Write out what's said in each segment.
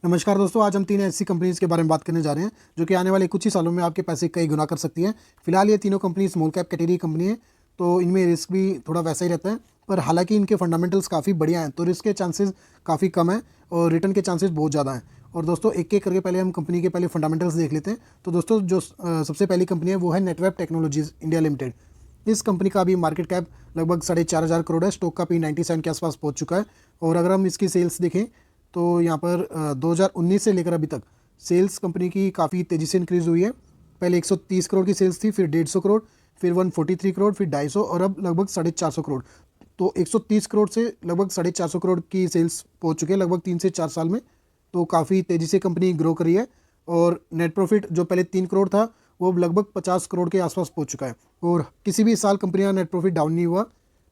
नमस्कार दोस्तों, आज हम 3 ऐसी कंपनीज़ के बारे में बात करने जा रहे हैं जो कि आने वाले कुछ ही सालों में आपके पैसे कई गुना कर सकती हैं। फिलहाल ये तीनों company small cap category company है, तो इनमें रिस्क भी थोड़ा वैसा ही रहता है। पर हालांकि इनके फंडामेंटल्स काफ़ी बढ़िया हैं, तो रिस्क के चांसेस काफ़ी कम हैं और रिटर्न के चांसेस बहुत ज़्यादा हैं। और दोस्तों एक एक करके पहले हम कंपनी के पहले फंडामेंटल्स देख लेते हैं। तो दोस्तों जो सबसे पहली कंपनी है वो है नेटवेब टेक्नोलॉजीज़ इंडिया लिमिटेड। इस कंपनी का अभी मार्केट कैप लगभग 4,500 करोड़ है। स्टॉक का P97 के आसपास पहुंच चुका है। और अगर हम इसकी सेल्स देखें तो यहाँ पर 2019 से लेकर अभी तक सेल्स कंपनी की काफ़ी तेज़ी से इंक्रीज़ हुई है। पहले 130 करोड़ की सेल्स थी, फिर 150 करोड़, फिर 143 करोड़, फिर 250 और अब लगभग 450 करोड़। तो 130 करोड़ से लगभग 450 करोड़ की सेल्स पहुँच चुके हैं लगभग 3 से 4 साल में। तो काफ़ी तेज़ी से कंपनी ग्रो करी है। और नेट प्रॉफिट जो पहले 3 करोड़ था वो अब लगभग 50 करोड़ के आसपास पहुँच चुका है। और किसी भी साल कंपनी का नेट प्रॉफिट डाउन नहीं हुआ।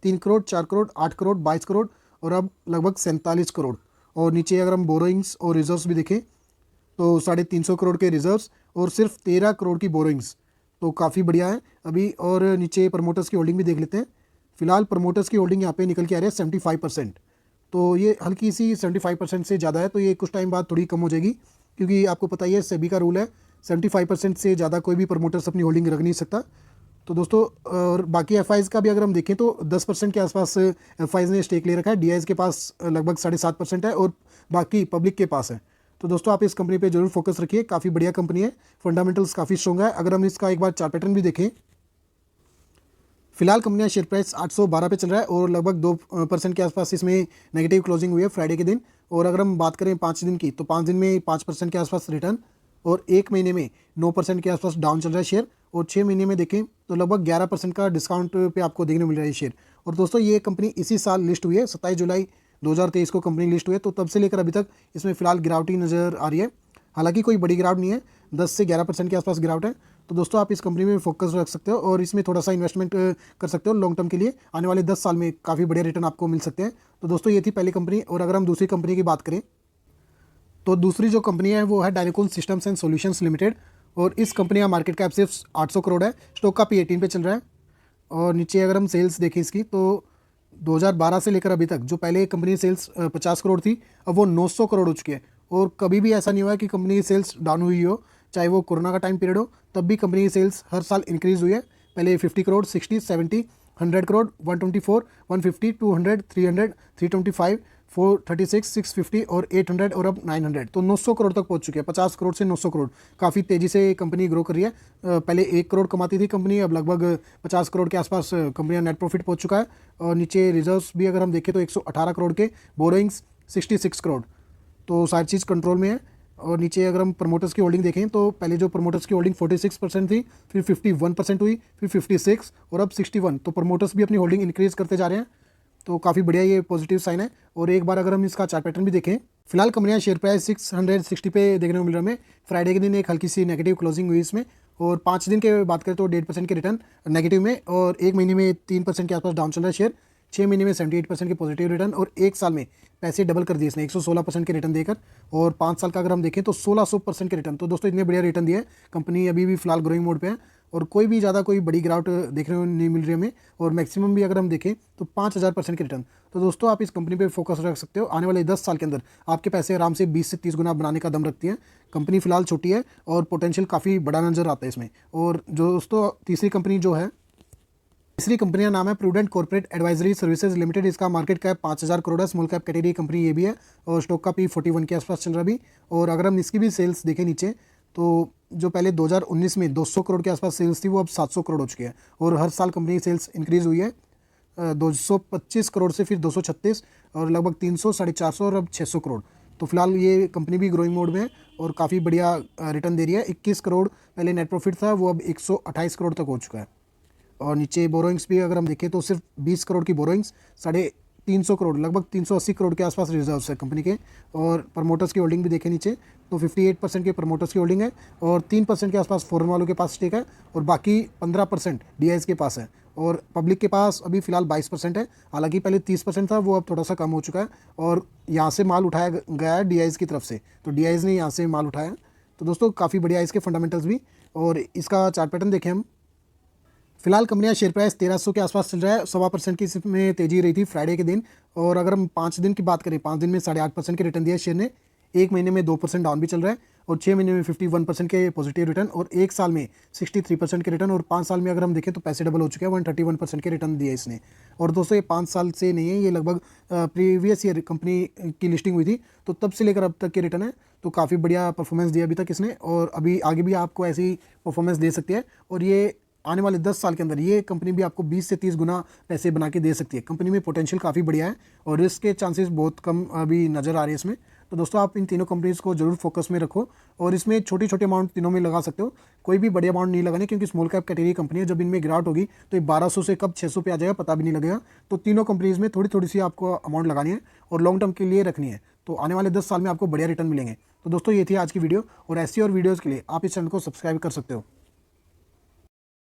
3 करोड़, 4 करोड़, 8 करोड़, 22 करोड़ और अब लगभग 47 करोड़। और नीचे अगर हम बोरोइंग्स और रिजर्व्स भी देखें तो 350 करोड़ के रिजर्व्स और सिर्फ 13 करोड़ की बोरोइंग्स, तो काफ़ी बढ़िया है अभी। और नीचे प्रमोटर्स की होल्डिंग भी देख लेते हैं। फिलहाल प्रमोटर्स की होल्डिंग यहाँ पे निकल के आ रही है 75%। तो ये हल्की सी 75% से ज़्यादा है, तो ये कुछ टाइम बाद थोड़ी कम हो जाएगी, क्योंकि आपको पता ही है सेबी का रूल है 75% से ज़्यादा कोई भी प्रमोटर्स अपनी होल्डिंग रख नहीं सकता। तो दोस्तों और बाकी एफ का भी अगर हम देखें तो 10% के आसपास एफ ने स्टेक ले रखा है। डी के पास लगभग 7.5% है और बाकी पब्लिक के पास है। तो दोस्तों आप इस कंपनी पे जरूर फोकस रखिए, काफ़ी बढ़िया कंपनी है, फंडामेंटल्स काफ़ी स्ट्रॉन्ग है। अगर हम इसका एक बार चार्ट पैटर्न भी देखें, फिलहाल कंपनी का शेयर प्राइस 812 पे चल रहा है और लगभग 2% के आसपास इसमें नेगेटिव क्लोजिंग हुई है फ्राइडे के दिन। और अगर हम बात करें 5 दिन की, तो 5 दिन में 5% के आसपास रिटर्न और 1 महीने में 9% के आसपास डाउन चल रहा है शेयर। और 6 महीने में देखें तो लगभग 11% का डिस्काउंट पे आपको देखने मिल रहा है शेयर। और दोस्तों ये कंपनी इसी साल लिस्ट हुई है, 27 जुलाई 2023 को कंपनी लिस्ट हुई है। तो तब से लेकर अभी तक इसमें फिलहाल गिरावट ही नज़र आ रही है। हालांकि कोई बड़ी गिरावट नहीं है, 10 से 11% के आसपास गिरावट है। तो दोस्तों आप इस कंपनी में फोकस रख सकते हो और इसमें थोड़ा सा इन्वेस्टमेंट कर सकते हो लॉन्ग टर्म के लिए। आने वाले 10 साल में काफ़ी बढ़िया रिटर्न आपको मिल सकते हैं। तो दोस्तों ये थी पहली कंपनी। और अगर हम दूसरी कंपनी की बात करें तो दूसरी जो कंपनी है वो है direct systems and solutions limited. और इस कंपनी का मार्केट कैप सिर्फ 800 करोड़ है। स्टॉक का P18 पे चल रहा है। और नीचे अगर हम सेल्स देखें इसकी, तो 2012 से लेकर अभी तक जो पहले कंपनी सेल्स 50 करोड़ थी, अब वो 900 करोड़ हो चुकी है। और कभी भी ऐसा नहीं हुआ कि कंपनी की सेल्स डाउन हुई हो, चाहे वो कोरोना का टाइम पीरियड हो, तब भी कंपनी की सेल्स हर साल इंक्रीज़ हुई है। पहले 50 करोड़, 60, 70, 100 करोड़, 124, 150, 200, 300, 325, 436, 650 और 800 और अब 900, तो 900 करोड़ तक पहुंच चुके हैं। 50 करोड़ से 900 करोड़, काफ़ी तेज़ी से कंपनी ग्रो कर रही है। पहले 1 करोड़ कमाती थी कंपनी, अब लगभग 50 करोड़ के आसपास कंपनी का नेट प्रॉफिट पहुंच चुका है। और नीचे रिजर्व्स भी अगर हम देखें तो 118 करोड़ के, बोरोइंग्स 66 करोड़, तो सारी चीज़ कंट्रोल में है। और नीचे अगर हम प्रमोटर्स की होल्डिंग देखें तो पहले जो प्रमोटर्स की होल्डिंग 46% थी, फिर 51% हुई, फिर 56 और अब 61। तो प्रमोटर्स भी अपनी होल्डिंग इंक्रीज़ करते जा रहे हैं। तो काफ़ी बढ़िया ये पॉजिटिव साइन है। और एक बार अगर हम इसका चार्ट पैटर्न भी देखें, फिलहाल कंपनी का शेयर प्राइस 660 पे देखने को मिल रहा है हमें। फ्राइडे के दिन एक हल्की सी नेगेटिव क्लोजिंग हुई इसमें। और 5 दिन के बात करें तो 1.5% के रिटर्न नेगेटिव में, और 1 महीने में 3% के आसपास डाउन चल रहा है शेयर। 6 महीने में 78% के पॉजिटिव रिटर्न और 1 साल में पैसे डबल कर दिए इसने 116% के रिटर्न देकर। और 5 साल का अगर हम देखें तो 1600% के रिटर्न। तो दोस्तों इतने बढ़िया रिटर्न दिए। कंपनी अभी भी फिलहाल ग्रोइंग मोड पे है और कोई भी ज़्यादा कोई बड़ी गिरावट देखने को नहीं मिल रही हमें। और मैक्सिमम भी अगर हम देखें तो 5000% के रिटर्न। तो दोस्तों आप इस कंपनी पे फोकस रख सकते हो। आने वाले 10 साल के अंदर आपके पैसे आराम से 20 से 30 गुना बनाने का दम रखती है। कंपनी फिलहाल छोटी है और पोटेंशियल काफ़ी बड़ा नज़र आता है इसमें। और जो दोस्तों तीसरी कंपनी जो है, तीसरी कंपनी का नाम है prudent corporate advisory services limited. इसका मार्केट कैप 5000 करोड़ है। स्मॉल कैप कैटेगरी कंपनी ये भी है और स्टॉक का P41 के आसपास चल रहा भी। और अगर हम इसकी भी सेल्स देखें नीचे, तो जो पहले 2019 में 200 करोड़ के आसपास सेल्स थी, वो अब 700 करोड़ हो चुकी है। और हर साल कंपनी की सेल्स इंक्रीज़ हुई है 225 करोड़ से फिर 236 और लगभग 300, 450 और अब 600 करोड़। तो फिलहाल ये कंपनी भी ग्रोइंग मोड में है और काफ़ी बढ़िया रिटर्न दे रही है। 21 करोड़ पहले नेट प्रॉफिट था, वो अब 128 करोड़ तक हो चुका है। और नीचे बोरोइंग्स भी अगर हम देखें तो सिर्फ 20 करोड़ की बोरोइंग्स, 350 करोड़, लगभग 380 करोड़ के आसपास रिजर्व्स है कंपनी के। और प्रमोटर्स की होल्डिंग भी देखें नीचे तो 58% के प्रमोटर्स की होल्डिंग है और 3% के आसपास फॉरेन वालों के पास स्टेक है और बाकी 15% डीआईज के पास है। और पब्लिक के पास अभी फिलहाल 22% है। हालांकि पहले 30% था, वो अब थोड़ा सा कम हो चुका है। और यहाँ से माल उठाया गया है डीआईज की तरफ से, तो डीआईज ने यहाँ से माल उठाया। तो दोस्तों काफ़ी बढ़िया इसके फंडामेंटल्स भी। और इसका चार्ट पैटर्न देखें हम, फिलहाल कंपनी का शेयर प्राइस 1300 के आसपास चल रहा है। 1.25% की इसमें तेजी रही थी फ्राइडे के दिन। और अगर हम 5 दिन की बात करें, 5 दिन में 8.5% के रिटर्न दिया शेयर ने। 1 महीने में 2% डाउन भी चल रहा है और 6 महीने में 51% के पॉजिटिव रिटर्न और 1 साल में 63% के रिटर्न और 5 साल में अगर हम देखें तो पैसे डबल हो चुके हैं, 131% के रिटर्न दिए इसने। और दोस्तों ये 5 साल से नहीं है, ये लगभग प्रीवियस ईयर कंपनी की लिस्टिंग हुई थी तो तब से लेकर अब तक के रिटर्न है। तो काफ़ी बढ़िया परफॉर्मेंस दिया अभी तक इसने और अभी आगे भी आपको ऐसी परफॉर्मेंस दे सकती है। और ये आने वाले 10 साल के अंदर ये कंपनी भी आपको 20 से 30 गुना पैसे बना के दे सकती है। कंपनी में पोटेंशियल काफ़ी बढ़िया है और रिस्क के चांसेस बहुत कम अभी नज़र आ रहे हैं इसमें। तो दोस्तों आप इन तीनों कंपनीज़ को जरूर फोकस में रखो और इसमें छोटे छोटे अमाउंट तीनों में लगा सकते हो, कोई भी बड़े अमाउंट नहीं लगाने क्योंकि स्मॉल कैप कैटेगरी कंपनी है। जब इनमें गिरावट होगी तो ये 1200 से कब 600 पे आ जाएगा पता भी नहीं लगेगा। तो तीनों कंपनीज़ में थोड़ी थोड़ी सी आपको अमाउंट लगानी है और लॉन्ग टर्म के लिए रखनी है, तो आने वाले 10 साल में आपको बढ़िया रिटर्न मिलेंगे। तो दोस्तों ये थी आज की वीडियो और ऐसी और वीडियोज़ के लिए आप इस चैनल को सब्सक्राइब कर सकते हो।